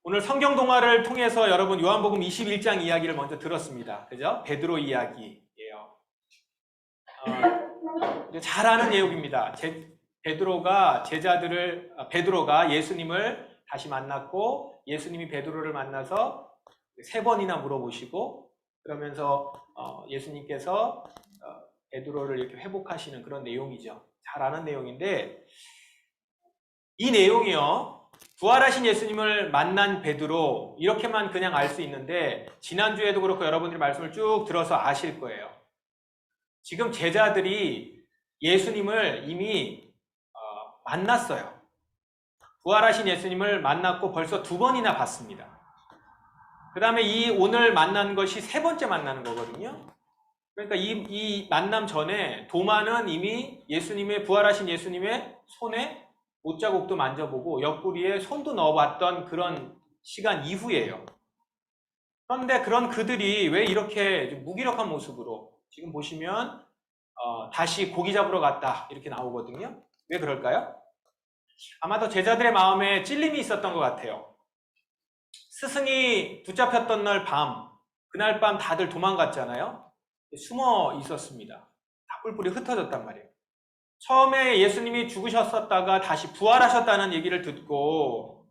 오늘 성경 동화를 통해서 여러분 요한복음 21장 이야기를 먼저 들었습니다. 그죠? 베드로 이야기예요. 잘 아는 내용입니다. 베드로가 예수님을 다시 만났고 예수님이 베드로를 만나서 3번이나 물어보시고 그러면서 예수님께서 베드로를 이렇게 회복하시는 그런 내용이죠. 잘 아는 내용인데 이 내용이요. 부활하신 예수님을 만난 베드로 이렇게만 그냥 알 수 있는데 지난주에도 그렇고 여러분들이 말씀을 쭉 들어서 아실 거예요. 지금 제자들이 예수님을 이미 만났어요. 부활하신 예수님을 만났고 벌써 2번이나 봤습니다. 그 다음에 이 오늘 만난 것이 3번째 만나는 거거든요. 그러니까 이 만남 전에 도마는 이미 부활하신 예수님의 손에 못자국도 만져보고 옆구리에 손도 넣어봤던 그런 시간 이후예요. 그런데 그런 그들이 왜 이렇게 무기력한 모습으로 지금 보시면 다시 고기 잡으러 갔다 이렇게 나오거든요. 왜 그럴까요? 아마도 제자들의 마음에 찔림이 있었던 것 같아요. 스승이 붙잡혔던 그날 밤 다들 도망갔잖아요. 숨어 있었습니다. 다 뿔뿔이 흩어졌단 말이에요. 처음에 예수님이 죽으셨었다가 다시 부활하셨다는 얘기를 듣고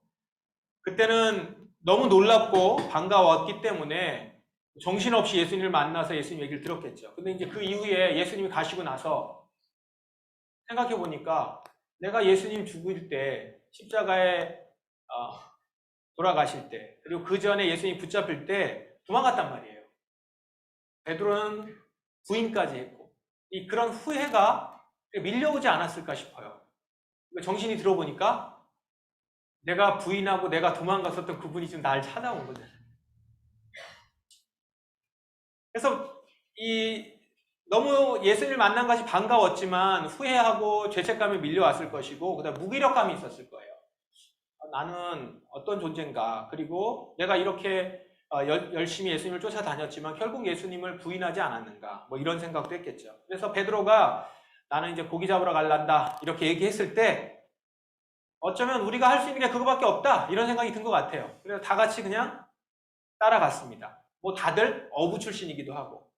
그때는 너무 놀랍고 반가웠기 때문에 정신없이 예수님을 만나서 예수님 얘기를 들었겠죠. 근데 이제 그 이후에 예수님이 가시고 나서 생각해 보니까 내가 예수님 죽을 때 십자가에 돌아가실 때 그리고 그 전에 예수님 붙잡힐 때 도망갔단 말이에요. 베드로는 부인까지 했고 그런 후회가 밀려오지 않았을까 싶어요. 정신이 들어보니까 내가 부인하고 내가 도망갔었던 그분이 지금 날 찾아온 거잖아요. 그래서 너무 예수님을 만난 것이 반가웠지만 후회하고 죄책감이 밀려왔을 것이고 그다음 무기력감이 있었을 거예요. 나는 어떤 존재인가? 그리고 내가 이렇게 열심히 예수님을 쫓아다녔지만 결국 예수님을 부인하지 않았는가? 뭐 이런 생각도 했겠죠. 그래서 베드로가 나는 이제 고기 잡으러 갈란다 이렇게 얘기했을 때 어쩌면 우리가 할 수 있는 게 그거밖에 없다 이런 생각이 든 것 같아요. 그래서 다 같이 그냥 따라갔습니다. 뭐 다들 어부 출신이기도 하고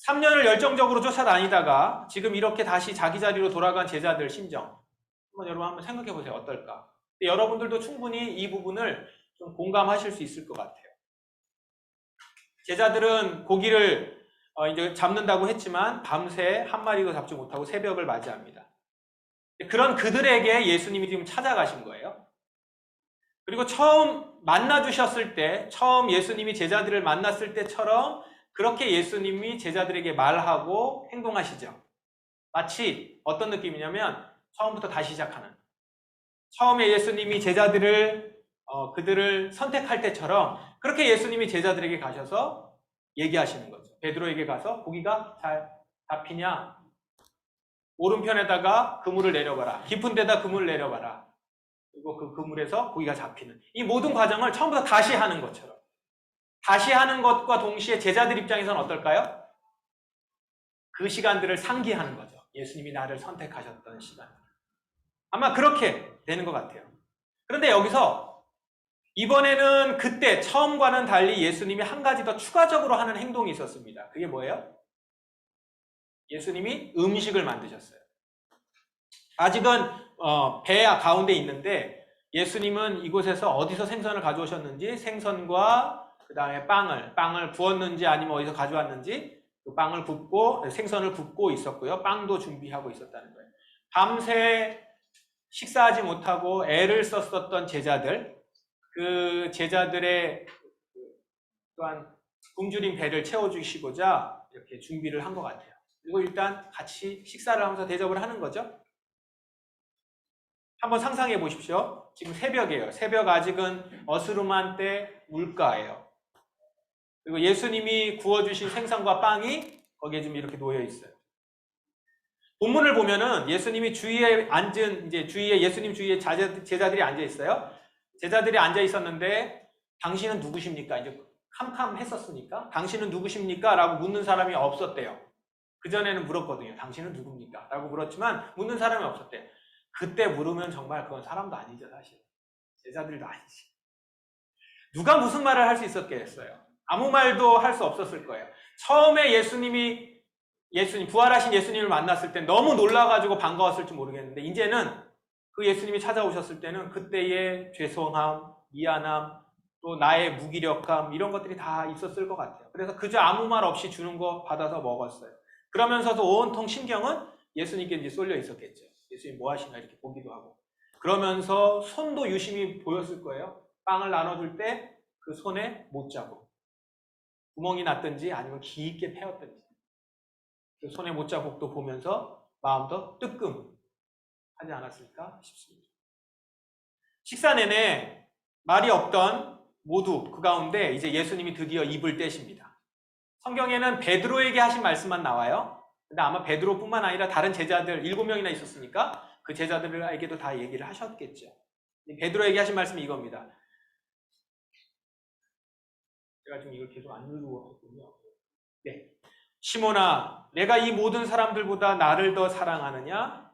3년을 열정적으로 쫓아다니다가 지금 이렇게 다시 자기 자리로 돌아간 제자들 심정 여러분 한번 생각해 보세요. 어떨까? 여러분들도 충분히 이 부분을 좀 공감하실 수 있을 것 같아요. 제자들은 고기를 이제 잡는다고 했지만 밤새 한 마리도 잡지 못하고 새벽을 맞이합니다. 그런 그들에게 예수님이 지금 찾아가신 거예요. 그리고 처음 만나주셨을 때, 처음 예수님이 제자들을 만났을 때처럼 그렇게 예수님이 제자들에게 말하고 행동하시죠. 마치 어떤 느낌이냐면 처음부터 다시 시작하는. 처음에 예수님이 그들을 선택할 때처럼 그렇게 예수님이 제자들에게 가셔서 얘기하시는 거죠. 베드로에게 가서 고기가 잘 잡히냐? 오른편에다가 그물을 내려봐라. 깊은 데다 그물을 내려봐라. 그리고 그 그물에서 고기가 잡히는. 이 모든 과정을 처음부터 다시 하는 것처럼. 다시 하는 것과 동시에 제자들 입장에서는 어떨까요? 그 시간들을 상기하는 거죠. 예수님이 나를 선택하셨던 시간. 아마 그렇게 되는 것 같아요. 그런데 여기서 이번에는 그때 처음과는 달리 예수님이 한 가지 더 추가적으로 하는 행동이 있었습니다. 그게 뭐예요? 예수님이 음식을 만드셨어요. 아직은 배 가운데 있는데 예수님은 이곳에서 어디서 생선을 가져오셨는지 생선과 그 다음에 빵을 구웠는지 아니면 어디서 가져왔는지 그 빵을 굽고 생선을 굽고 있었고요. 빵도 준비하고 있었다는 거예요. 밤새 식사하지 못하고 애를 썼었던 제자들, 그 제자들의 또한 굶주린 배를 채워주시고자 이렇게 준비를 한 것 같아요. 그리고 일단 같이 식사를 하면서 대접을 하는 거죠. 한번 상상해 보십시오. 지금 새벽이에요. 새벽 아직은 어스름한 때 물가예요. 그리고 예수님이 구워주신 생선과 빵이 거기에 좀 이렇게 놓여 있어요. 본문을 보면은 예수님이 주위에 예수님 주위에 제자들이 앉아 있어요. 제자들이 앉아 있었는데 당신은 누구십니까? 이제 캄캄했었으니까 당신은 누구십니까? 라고 묻는 사람이 없었대요. 그전에는 물었거든요. 당신은 누굽니까? 라고 물었지만 묻는 사람이 없었대요. 그때 물으면 정말 그건 사람도 아니죠, 사실. 제자들도 아니지. 누가 무슨 말을 할 수 있었겠어요? 아무 말도 할 수 없었을 거예요. 처음에 예수님, 부활하신 예수님을 만났을 때 너무 놀라가지고 반가웠을지 모르겠는데, 이제는 그 예수님이 찾아오셨을 때는 그때의 죄송함, 미안함, 또 나의 무기력함, 이런 것들이 다 있었을 것 같아요. 그래서 그저 아무 말 없이 주는 거 받아서 먹었어요. 그러면서도 온통 신경은 예수님께 이제 쏠려 있었겠죠. 예수님 뭐 하시나 이렇게 보기도 하고. 그러면서 손도 유심히 보였을 거예요. 빵을 나눠줄 때 그 손에 못자국, 구멍이 났든지 아니면 깊게 패였든지 그 손에 못자국도 보면서 마음도 뜨끔하지 않았을까 싶습니다. 식사 내내 말이 없던 모두 그 가운데 이제 예수님이 드디어 입을 떼십니다. 성경에는 베드로에게 하신 말씀만 나와요. 근데 아마 베드로뿐만 아니라 다른 제자들 7명이나 있었으니까 그 제자들에게도 다 얘기를 하셨겠죠. 베드로에게 하신 말씀이 이겁니다. 제가 지금 이걸 계속 안 읽었군요. 네. 시몬아, 내가 이 모든 사람들보다 나를 더 사랑하느냐?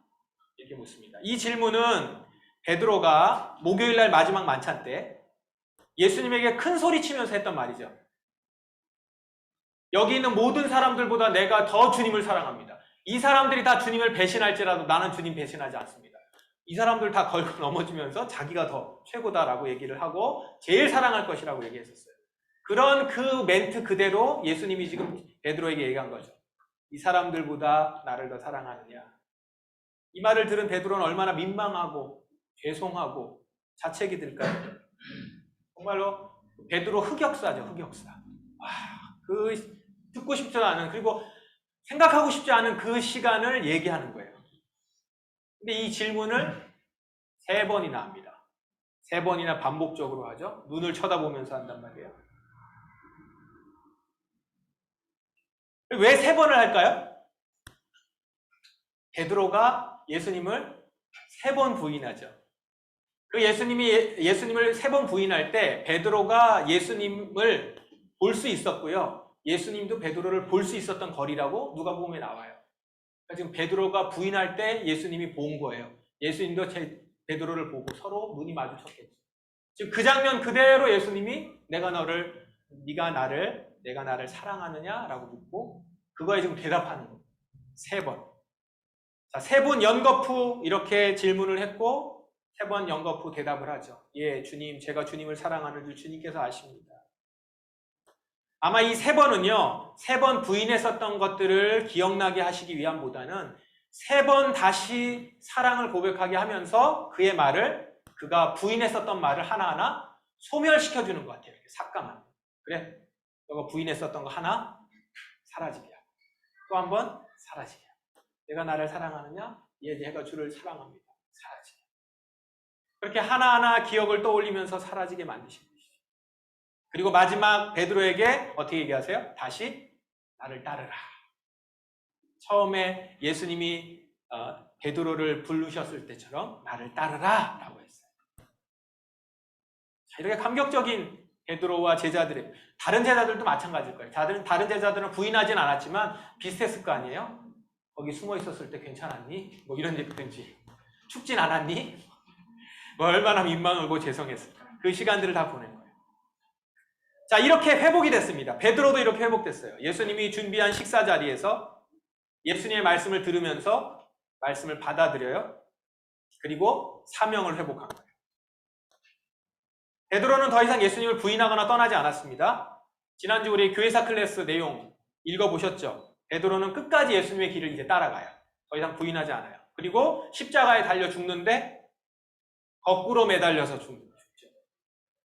이렇게 묻습니다. 이 질문은 베드로가 목요일날 마지막 만찬 때 예수님에게 큰 소리 치면서 했던 말이죠. 여기 있는 모든 사람들보다 내가 더 주님을 사랑합니다. 이 사람들이 다 주님을 배신할지라도 나는 주님 배신하지 않습니다. 이 사람들 다 걸고 넘어지면서 자기가 더 최고다라고 얘기를 하고 제일 사랑할 것이라고 얘기했었어요. 그런 그 멘트 그대로 예수님이 지금 베드로에게 얘기한 거죠. 이 사람들보다 나를 더 사랑하느냐. 이 말을 들은 베드로는 얼마나 민망하고 죄송하고 자책이 들까요? 정말로 베드로 흑역사죠. 흑역사. 와, 그 듣고 싶지 않은, 그리고 생각하고 싶지 않은 그 시간을 얘기하는 거예요. 근데 이 질문을 3번이나 합니다. 3번이나 반복적으로 하죠. 눈을 쳐다보면서 한단 말이에요. 왜 3번을 할까요? 베드로가 예수님을 3번 부인하죠. 그 예수님을 3번 부인할 때 베드로가 예수님을 볼 수 있었고요. 예수님도 베드로를 볼 수 있었던 거리라고 누가복음에 나와요. 그러니까 지금 베드로가 부인할 때 예수님이 본 거예요. 예수님도 베드로를 보고 서로 눈이 마주쳤겠죠. 지금 그 장면 그대로 예수님이 내가 나를 사랑하느냐라고 묻고 그거에 지금 대답하는 거예요. 3번. 자, 3번 연거푸 이렇게 질문을 했고 3번 연거푸 대답을 하죠. 예, 주님, 제가 주님을 사랑하는 줄 주님께서 아십니다. 아마 이 3번은요, 3번 부인했었던 것들을 기억나게 하시기 위함보다는 3번 다시 사랑을 고백하게 하면서 그가 부인했었던 말을 하나하나 소멸시켜주는 것 같아요. 이렇게 삭감하는. 그래, 너가 부인했었던 거 하나 사라지게 하고 또 한 번 사라지게 하고 내가 나를 사랑하느냐? 예, 내가 주를 사랑합니다. 사라지게. 그렇게 하나하나 기억을 떠올리면서 사라지게 만드신 것이죠. 그리고 마지막 베드로에게 어떻게 얘기하세요? 다시 나를 따르라. 처음에 예수님이 베드로를 부르셨을 때처럼 나를 따르라 라고 했어요. 자, 이렇게 감격적인 베드로와 제자들의, 다른 제자들도 마찬가지일 거예요. 다른 제자들은 부인하진 않았지만 비슷했을 거 아니에요? 거기 숨어 있었을 때 괜찮았니? 뭐 이런 얘기든지. 춥진 않았니? 뭐 얼마나 민망하고 죄송했을까. 그 시간들을 다 보낸 거예요. 자, 이렇게 회복이 됐습니다. 베드로도 이렇게 회복됐어요. 예수님이 준비한 식사 자리에서 예수님의 말씀을 들으면서 말씀을 받아들여요. 그리고 사명을 회복한 거예요. 베드로는 더 이상 예수님을 부인하거나 떠나지 않았습니다. 지난주 우리 교회사 클래스 내용 읽어보셨죠? 베드로는 끝까지 예수님의 길을 이제 따라가요. 더 이상 부인하지 않아요. 그리고 십자가에 달려 죽는데 거꾸로 매달려서 죽죠.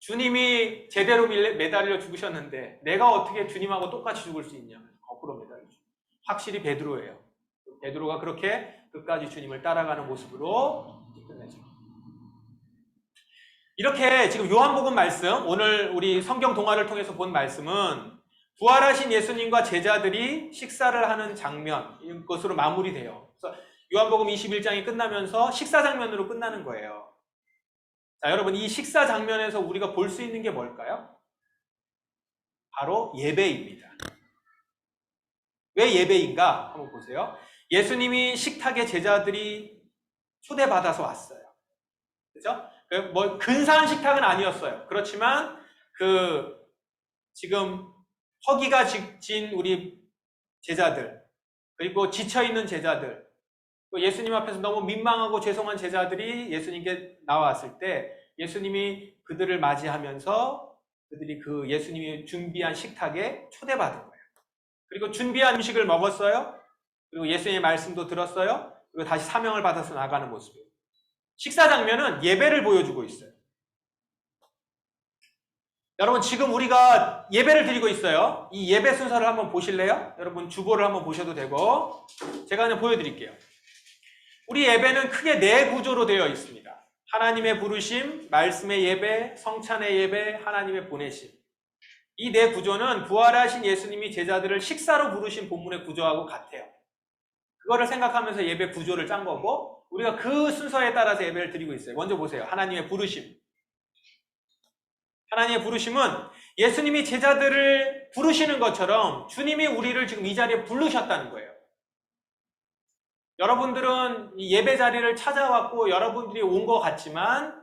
주님이 제대로 매달려 죽으셨는데 내가 어떻게 주님하고 똑같이 죽을 수 있냐? 거꾸로 매달려 죽죠. 확실히 베드로예요. 베드로가 그렇게 끝까지 주님을 따라가는 모습으로 끝내죠. 이렇게 지금 요한복음 말씀, 오늘 우리 성경 동화를 통해서 본 말씀은 부활하신 예수님과 제자들이 식사를 하는 장면, 이것으로 마무리돼요. 그래서 요한복음 21장이 끝나면서 식사 장면으로 끝나는 거예요. 자, 여러분, 이 식사 장면에서 우리가 볼 수 있는 게 뭘까요? 바로 예배입니다. 왜 예배인가? 한번 보세요. 예수님이 식탁에 제자들이 초대받아서 왔어요. 그죠? 뭐 근사한 식탁은 아니었어요. 그렇지만 지금 허기가 진 우리 제자들, 그리고 지쳐있는 제자들, 또 예수님 앞에서 너무 민망하고 죄송한 제자들이 예수님께 나왔을 때 예수님이 그들을 맞이하면서 그들이 그 예수님이 준비한 식탁에 초대받은 거예요. 그리고 준비한 음식을 먹었어요. 그리고 예수님의 말씀도 들었어요. 그리고 다시 사명을 받아서 나가는 모습이에요. 식사 장면은 예배를 보여주고 있어요. 여러분, 지금 우리가 예배를 드리고 있어요. 이 예배 순서를 한번 보실래요? 여러분, 주보를 한번 보셔도 되고, 제가 그냥 보여드릴게요. 우리 예배는 크게 네 구조로 되어 있습니다. 하나님의 부르심, 말씀의 예배, 성찬의 예배, 하나님의 보내심. 이 네 구조는 부활하신 예수님이 제자들을 식사로 부르신 본문의 구조하고 같아요. 그거를 생각하면서 예배 구조를 짠 거고, 우리가 그 순서에 따라서 예배를 드리고 있어요. 먼저 보세요. 하나님의 부르심. 하나님의 부르심은 예수님이 제자들을 부르시는 것처럼 주님이 우리를 지금 이 자리에 부르셨다는 거예요. 여러분들은 이 예배 자리를 찾아왔고 여러분들이 온 것 같지만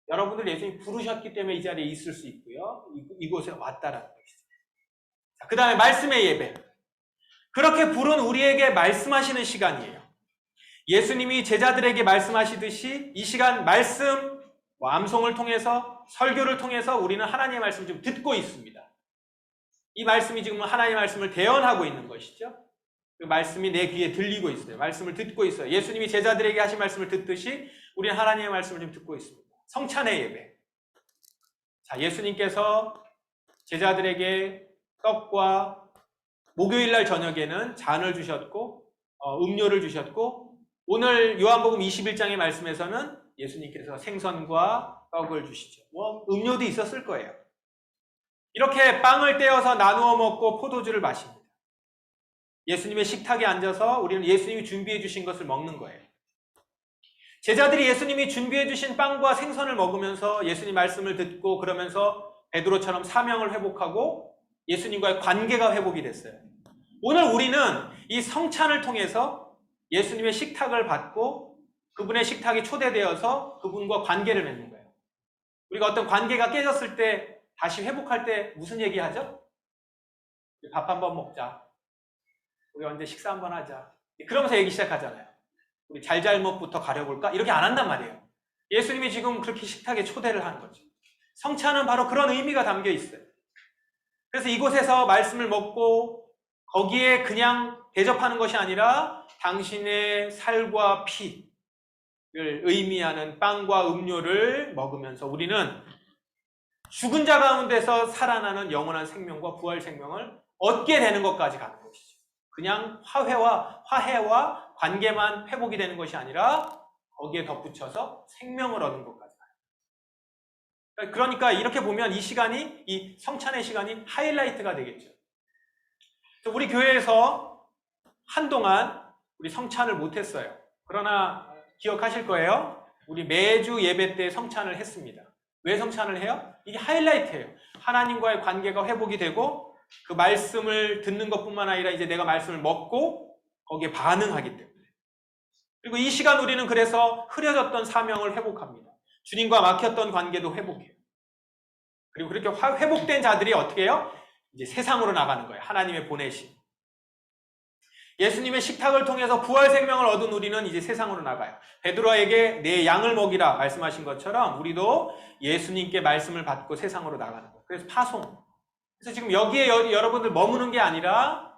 여러분들 예수님이 부르셨기 때문에 이 자리에 있을 수 있고요. 이곳에 왔다라는 것이죠. 그 다음에 말씀의 예배. 그렇게 부른 우리에게 말씀하시는 시간이에요. 예수님이 제자들에게 말씀하시듯이 이 시간 말씀, 암송을 통해서 설교를 통해서 우리는 하나님의 말씀을 지금 듣고 있습니다. 이 말씀이 지금 하나님의 말씀을 대언하고 있는 것이죠. 그 말씀이 내 귀에 들리고 있어요. 말씀을 듣고 있어요. 예수님이 제자들에게 하신 말씀을 듣듯이 우리는 하나님의 말씀을 지금 듣고 있습니다. 성찬의 예배. 자, 예수님께서 제자들에게 떡과 목요일날 저녁에는 잔을 주셨고 음료를 주셨고 오늘 요한복음 21장의 말씀에서는 예수님께서 생선과 떡을 주시죠. 음료도 있었을 거예요. 이렇게 빵을 떼어서 나누어 먹고 포도주를 마십니다. 예수님의 식탁에 앉아서 우리는 예수님이 준비해 주신 것을 먹는 거예요. 제자들이 예수님이 준비해 주신 빵과 생선을 먹으면서 예수님 말씀을 듣고 그러면서 베드로처럼 사명을 회복하고 예수님과의 관계가 회복이 됐어요. 오늘 우리는 이 성찬을 통해서 예수님의 식탁을 받고 그분의 식탁에 초대되어서 그분과 관계를 맺는 거예요. 우리가 어떤 관계가 깨졌을 때 다시 회복할 때 무슨 얘기하죠? 밥 한번 먹자. 우리 언제 식사 한번 하자. 그러면서 얘기 시작하잖아요. 우리 잘잘못부터 가려볼까? 이렇게 안 한단 말이에요. 예수님이 지금 그렇게 식탁에 초대를 하는 거죠. 성찬은 바로 그런 의미가 담겨 있어요. 그래서 이곳에서 말씀을 먹고 거기에 그냥 대접하는 것이 아니라 당신의 살과 피를 의미하는 빵과 음료를 먹으면서 우리는 죽은 자 가운데서 살아나는 영원한 생명과 부활 생명을 얻게 되는 것까지 가는 것이죠. 그냥 화해와 관계만 회복이 되는 것이 아니라 거기에 덧붙여서 생명을 얻는 것까지 가요. 그러니까 이렇게 보면 이 시간이, 이 성찬의 시간이 하이라이트가 되겠죠. 우리 교회에서 한동안 우리 성찬을 못했어요. 그러나 기억하실 거예요. 우리 매주 예배 때 성찬을 했습니다. 왜 성찬을 해요? 이게 하이라이트예요. 하나님과의 관계가 회복이 되고 그 말씀을 듣는 것뿐만 아니라 이제 내가 말씀을 먹고 거기에 반응하기 때문에. 그리고 이 시간 우리는 그래서 흐려졌던 사명을 회복합니다. 주님과 막혔던 관계도 회복해요. 그리고 그렇게 회복된 자들이 어떻게 해요? 이제 세상으로 나가는 거예요. 하나님의 보내심. 예수님의 식탁을 통해서 부활 생명을 얻은 우리는 이제 세상으로 나가요. 베드로에게 내 양을 먹이라 말씀하신 것처럼 우리도 예수님께 말씀을 받고 세상으로 나가는 거예요. 그래서 파송. 그래서 지금 여기에 여러분들 머무는 게 아니라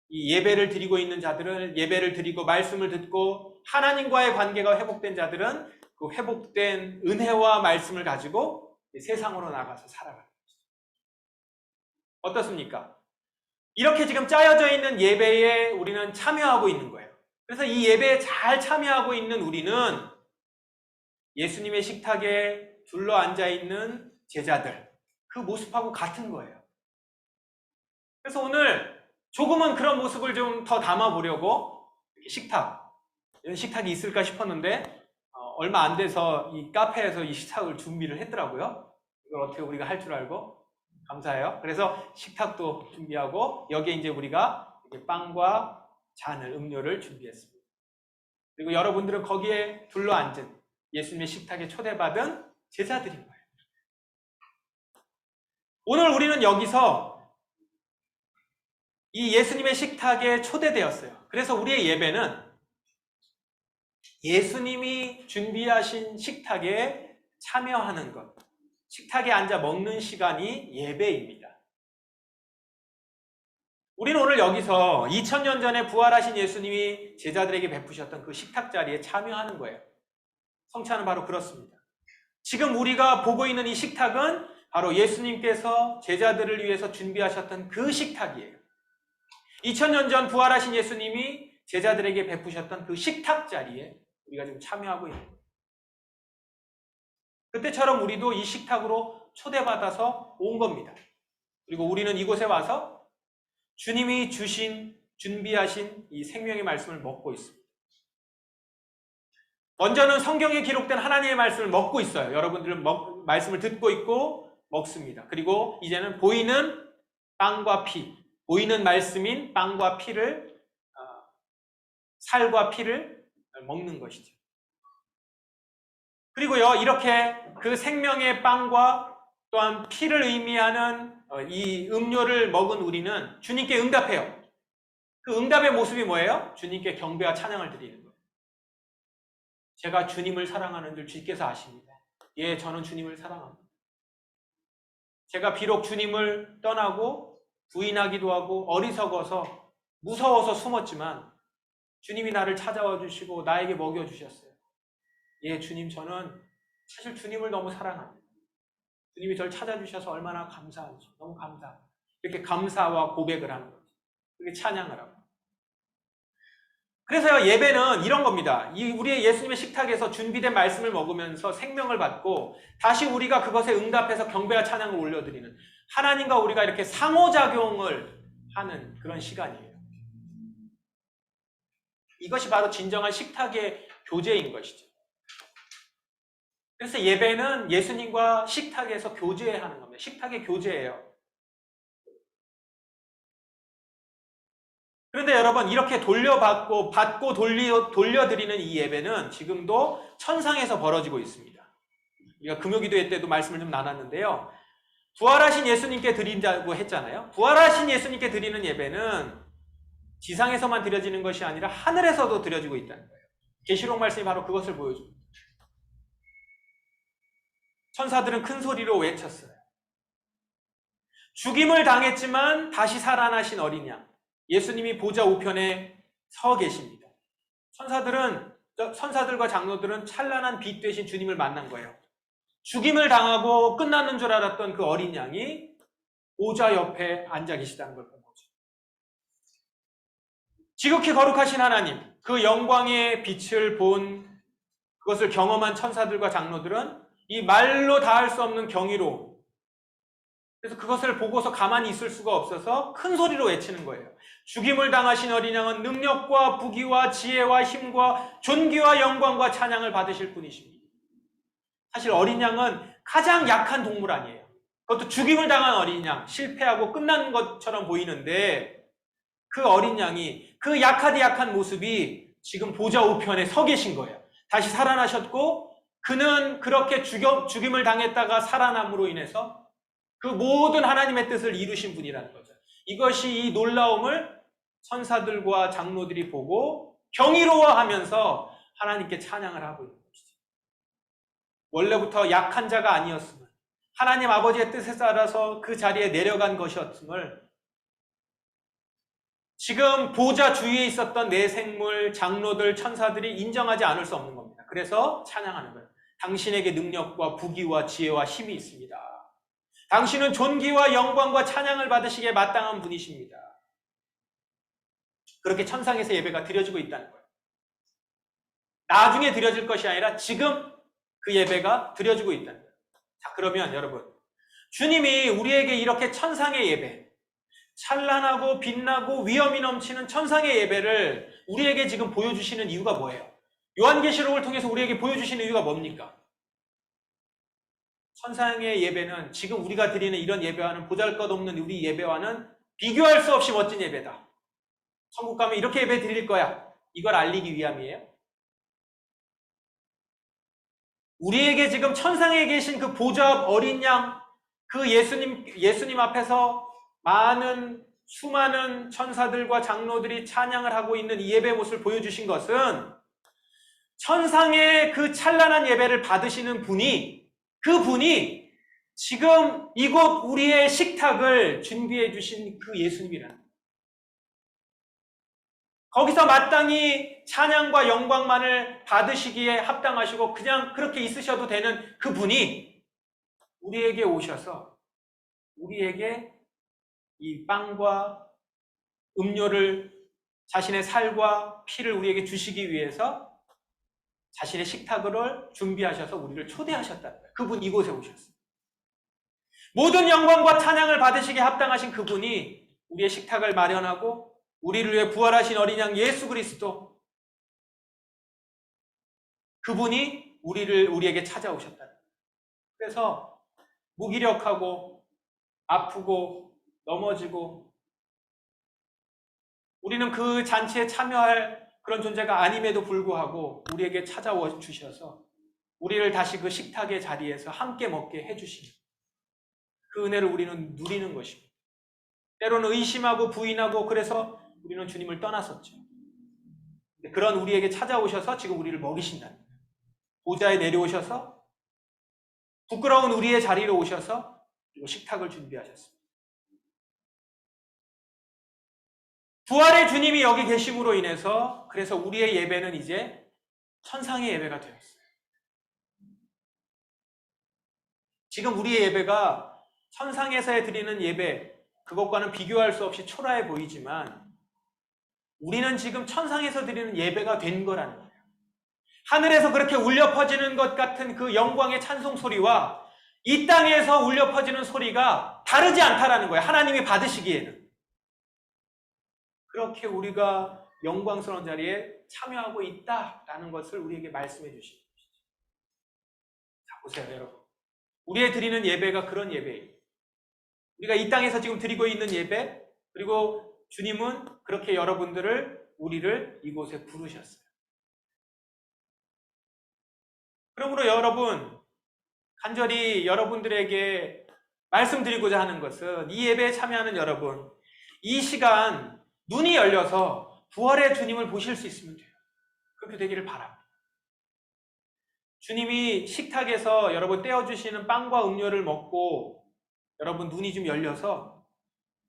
이 예배를 드리고 있는 자들은 예배를 드리고 말씀을 듣고 하나님과의 관계가 회복된 자들은 그 회복된 은혜와 말씀을 가지고 세상으로 나가서 살아가는 거죠. 어떻습니까? 이렇게 지금 짜여져 있는 예배에 우리는 참여하고 있는 거예요. 그래서 이 예배에 잘 참여하고 있는 우리는 예수님의 식탁에 둘러앉아 있는 제자들, 그 모습하고 같은 거예요. 그래서 오늘 조금은 그런 모습을 좀 더 담아보려고 식탁, 이런 식탁이 있을까 싶었는데 얼마 안 돼서 이 카페에서 이 식탁을 준비를 했더라고요. 이걸 어떻게 우리가 할 줄 알고 감사해요. 그래서 식탁도 준비하고 여기에 이제 우리가 빵과 잔을, 음료를 준비했습니다. 그리고 여러분들은 거기에 둘러앉은 예수님의 식탁에 초대받은 제자들인 거예요. 오늘 우리는 여기서 이 예수님의 식탁에 초대되었어요. 그래서 우리의 예배는 예수님이 준비하신 식탁에 참여하는 것, 식탁에 앉아 먹는 시간이 예배입니다. 우리는 오늘 여기서 2000년 전에 부활하신 예수님이 제자들에게 베푸셨던 그 식탁 자리에 참여하는 거예요. 성찬은 바로 그렇습니다. 지금 우리가 보고 있는 이 식탁은 바로 예수님께서 제자들을 위해서 준비하셨던 그 식탁이에요. 2000년 전 부활하신 예수님이 제자들에게 베푸셨던 그 식탁 자리에 우리가 지금 참여하고 있는 거예요. 그때처럼 우리도 이 식탁으로 초대받아서 온 겁니다. 그리고 우리는 이곳에 와서 주님이 준비하신 이 생명의 말씀을 먹고 있습니다. 먼저는 성경에 기록된 하나님의 말씀을 먹고 있어요. 여러분들은 말씀을 듣고 있고 먹습니다. 그리고 이제는 보이는 빵과 피, 보이는 말씀인 빵과 피를, 살과 피를 먹는 것이죠. 그리고요, 이렇게 그 생명의 빵과 또한 피를 의미하는 이 음료를 먹은 우리는 주님께 응답해요. 그 응답의 모습이 뭐예요? 주님께 경배와 찬양을 드리는 거예요. 제가 주님을 사랑하는 줄 주께서 아십니다. 예, 저는 주님을 사랑합니다. 제가 비록 주님을 떠나고 부인하기도 하고 어리석어서 무서워서 숨었지만 주님이 나를 찾아와 주시고 나에게 먹여주셨어요. 예, 주님, 저는 사실 주님을 너무 사랑합니다. 주님이 저를 찾아주셔서 얼마나 감사한지, 너무 감사합니다. 이렇게 감사와 고백을 하는 거죠. 그게 찬양을 하고. 그래서요, 예배는 이런 겁니다. 우리의 예수님의 식탁에서 준비된 말씀을 먹으면서 생명을 받고 다시 우리가 그것에 응답해서 경배와 찬양을 올려드리는, 하나님과 우리가 이렇게 상호작용을 하는 그런 시간이에요. 이것이 바로 진정한 식탁의 교제인 것이죠. 그래서 예배는 예수님과 식탁에서 교제하는 겁니다. 식탁의 교제예요. 그런데 여러분, 이렇게 받고 돌려드리는 이 예배는 지금도 천상에서 벌어지고 있습니다. 우리가 금요기도회 때도 말씀을 좀 나눴는데요. 부활하신 예수님께 드린다고 했잖아요. 부활하신 예수님께 드리는 예배는 지상에서만 드려지는 것이 아니라 하늘에서도 드려지고 있다는 거예요. 계시록 말씀이 바로 그것을 보여줍니다. 천사들은 큰 소리로 외쳤어요. 죽임을 당했지만 다시 살아나신 어린 양, 예수님이 보좌 우편에 서 계십니다. 천사들과 장로들은 찬란한 빛 되신 주님을 만난 거예요. 죽임을 당하고 끝나는 줄 알았던 그 어린 양이 보좌 옆에 앉아 계시다는 걸 본 거죠. 지극히 거룩하신 하나님, 그 영광의 빛을 본, 그것을 경험한 천사들과 장로들은 이 말로 다할 수 없는 경이로, 그래서 그것을 보고서 가만히 있을 수가 없어서 큰 소리로 외치는 거예요. 죽임을 당하신 어린 양은 능력과 부귀와 지혜와 힘과 존귀와 영광과 찬양을 받으실 분이십니다. 사실 어린 양은 가장 약한 동물 아니에요. 그것도 죽임을 당한 어린 양, 실패하고 끝난 것처럼 보이는데 그 어린 양이 그 약한 모습이 지금 보좌 우편에 서 계신 거예요. 다시 살아나셨고 그는 그렇게 죽임을 당했다가 살아남으로 인해서 그 모든 하나님의 뜻을 이루신 분이라는 거죠. 이것이 이 놀라움을 천사들과 장로들이 보고 경이로워하면서 하나님께 찬양을 하고 있는 것이죠. 원래부터 약한 자가 아니었음을, 하나님 아버지의 뜻에 따라서 그 자리에 내려간 것이었음을 지금 보좌 주위에 있었던 내 생물, 장로들, 천사들이 인정하지 않을 수 없는 겁니다. 그래서 찬양하는 거예요. 당신에게 능력과 부귀와 지혜와 힘이 있습니다. 당신은 존귀와 영광과 찬양을 받으시기에 마땅한 분이십니다. 그렇게 천상에서 예배가 드려지고 있다는 거예요. 나중에 드려질 것이 아니라 지금 그 예배가 드려지고 있다는 거예요. 자, 그러면 여러분, 주님이 우리에게 이렇게 천상의 예배, 찬란하고 빛나고 위엄이 넘치는 천상의 예배를 우리에게 지금 보여주시는 이유가 뭐예요? 요한계시록을 통해서 우리에게 보여주시는 이유가 뭡니까? 천상의 예배는 지금 우리가 드리는 이런 예배와는, 보잘것없는 우리 예배와는 비교할 수 없이 멋진 예배다. 천국 가면 이렇게 예배 드릴 거야. 이걸 알리기 위함이에요. 우리에게 지금 천상에 계신 그 보좌 어린 양, 그 예수님 앞에서 수많은 천사들과 장로들이 찬양을 하고 있는 이 예배 모습을 보여주신 것은 천상의 그 찬란한 예배를 받으시는 그분이 지금 이곳 우리의 식탁을 준비해 주신 그 예수님이라는 거예요. 거기서 마땅히 찬양과 영광만을 받으시기에 합당하시고 그냥 그렇게 있으셔도 되는 그분이 우리에게 오셔서 우리에게 이 빵과 음료를 자신의 살과 피를 우리에게 주시기 위해서 자신의 식탁을 준비하셔서 우리를 초대하셨다. 그분 이곳에 오셨어요. 모든 영광과 찬양을 받으시기에 합당하신 그분이 우리의 식탁을 마련하고 우리를 위해 부활하신 어린 양 예수 그리스도, 그분이 우리에게 찾아오셨다. 그래서 무기력하고 아프고 넘어지고 우리는 그 잔치에 참여할 그런 존재가 아님에도 불구하고 우리에게 찾아와 주셔서 우리를 다시 그 식탁의 자리에서 함께 먹게 해주시는 그 은혜를 우리는 누리는 것입니다. 때로는 의심하고 부인하고 그래서 우리는 주님을 떠났었죠. 그런 우리에게 찾아오셔서 지금 우리를 먹이신다는 거예요. 보좌에 내려오셔서 부끄러운 우리의 자리로 오셔서 그리고 식탁을 준비하셨습니다. 부활의 주님이 여기 계심으로 인해서 그래서 우리의 예배는 이제 천상의 예배가 되었어요. 지금 우리의 예배가 천상에서 드리는 예배, 그것과는 비교할 수 없이 초라해 보이지만 우리는 지금 천상에서 드리는 예배가 된 거라는 거예요. 하늘에서 그렇게 울려 퍼지는 것 같은 그 영광의 찬송 소리와 이 땅에서 울려 퍼지는 소리가 다르지 않다라는 거예요. 하나님이 받으시기에는. 그렇게 우리가 영광스러운 자리에 참여하고 있다라는 것을 우리에게 말씀해 주시는 것이죠. 자, 보세요, 여러분. 우리의 드리는 예배가 그런 예배예요. 우리가 이 땅에서 지금 드리고 있는 예배, 그리고 주님은 그렇게 우리를 이곳에 부르셨어요. 그러므로 여러분, 간절히 여러분들에게 말씀드리고자 하는 것은 이 예배에 참여하는 여러분, 이 시간 눈이 열려서 부활의 주님을 보실 수 있으면 돼요. 그렇게 되기를 바랍니다. 주님이 식탁에서 여러분 떼어주시는 빵과 음료를 먹고 여러분 눈이 좀 열려서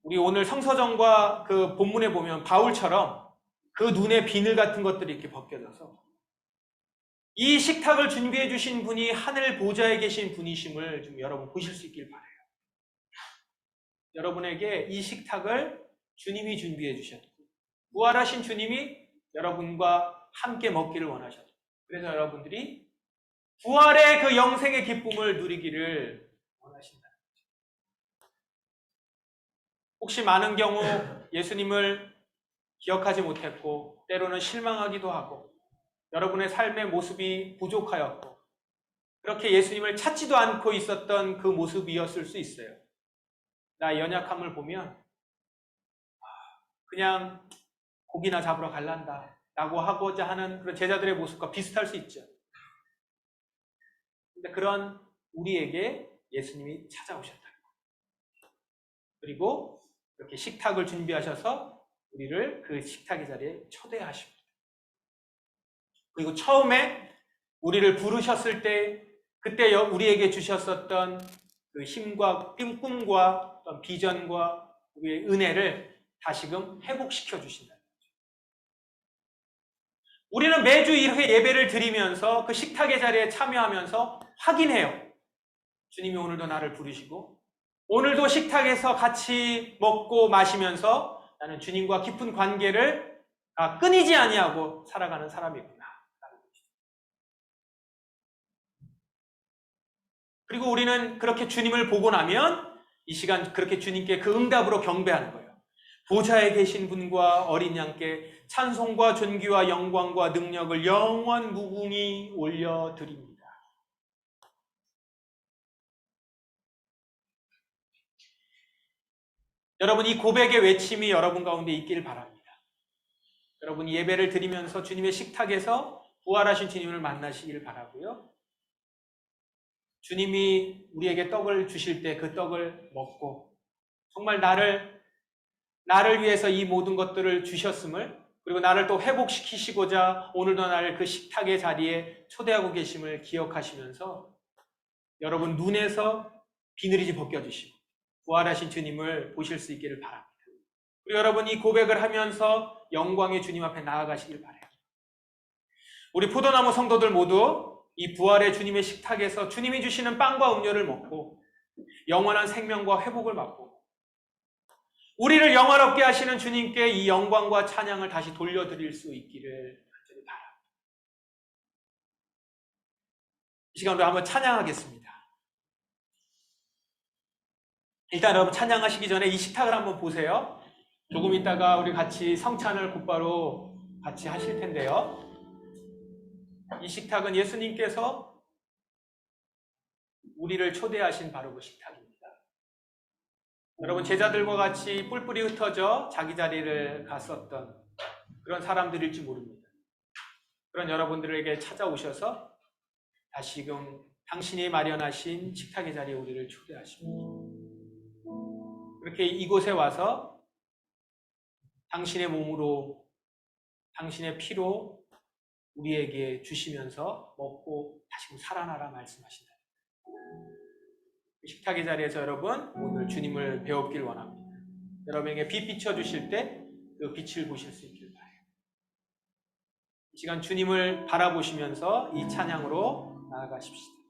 우리 오늘 성서정과 그 본문에 보면 바울처럼 그 눈에 비늘 같은 것들이 이렇게 벗겨져서 이 식탁을 준비해 주신 분이 하늘 보좌에 계신 분이심을 좀 여러분 보실 수 있길 바라요. 여러분에게 이 식탁을 주님이 준비해 주셨고 부활하신 주님이 여러분과 함께 먹기를 원하셨고 그래서 여러분들이 부활의 그 영생의 기쁨을 누리기를 원하신다. 혹시 많은 경우 예수님을 기억하지 못했고 때로는 실망하기도 하고 여러분의 삶의 모습이 부족하였고 그렇게 예수님을 찾지도 않고 있었던 그 모습이었을 수 있어요. 나의 연약함을 보면 그냥 고기나 잡으러 갈란다 라고 하고자 하는 그런 제자들의 모습과 비슷할 수 있죠. 근데 그런 우리에게 예수님이 찾아오셨다. 그리고 이렇게 식탁을 준비하셔서 우리를 그 식탁의 자리에 초대하십니다. 그리고 처음에 우리를 부르셨을 때 그때 우리에게 주셨었던 그 힘과 꿈과 비전과 우리의 은혜를 다시금 회복시켜 주신다. 우리는 매주 이렇게 예배를 드리면서 그 식탁의 자리에 참여하면서 확인해요. 주님이 오늘도 나를 부르시고 오늘도 식탁에서 같이 먹고 마시면서 나는 주님과 깊은 관계를 끊이지 아니하고 살아가는 사람이구나. 그리고 우리는 그렇게 주님을 보고 나면 이 시간 그렇게 주님께 그 응답으로 경배하는 거예요. 보좌에 계신 분과 어린 양께 찬송과 존귀와 영광과 능력을 영원 무궁히 올려드립니다. 여러분 이 고백의 외침이 여러분 가운데 있기를 바랍니다. 여러분이 예배를 드리면서 주님의 식탁에서 부활하신 주님을 만나시기를 바라고요. 주님이 우리에게 떡을 주실 때 그 떡을 먹고 정말 나를 위해서 이 모든 것들을 주셨음을, 그리고 나를 또 회복시키시고자 오늘도 나를 그 식탁의 자리에 초대하고 계심을 기억하시면서 여러분 눈에서 비늘이지 벗겨주시고 부활하신 주님을 보실 수 있기를 바랍니다. 그리고 여러분 이 고백을 하면서 영광의 주님 앞에 나아가시길 바라요. 우리 포도나무 성도들 모두 이 부활의 주님의 식탁에서 주님이 주시는 빵과 음료를 먹고 영원한 생명과 회복을 받고 우리를 영화롭게 하시는 주님께 이 영광과 찬양을 다시 돌려드릴 수 있기를 간절히 바랍니다. 이 시간으로 한번 찬양하겠습니다. 일단 여러분 찬양하시기 전에 이 식탁을 한번 보세요. 조금 있다가 우리 같이 성찬을 곧바로 같이 하실 텐데요. 이 식탁은 예수님께서 우리를 초대하신 바로 그 식탁입니다. 여러분 제자들과 같이 뿔뿔이 흩어져 자기 자리를 갔었던 그런 사람들일지 모릅니다. 그런 여러분들에게 찾아오셔서 다시금 당신이 마련하신 식탁의 자리에 우리를 초대하십니다. 그렇게 이곳에 와서 당신의 몸으로 당신의 피로 우리에게 주시면서 먹고 다시금 살아나라 말씀하신다. 식탁의 자리에서 여러분 오늘 주님을 배웠길 원합니다. 여러분에게 빛 비춰주실 때 그 빛을 보실 수 있길 바라요. 이 시간 주님을 바라보시면서 이 찬양으로 나아가십시다.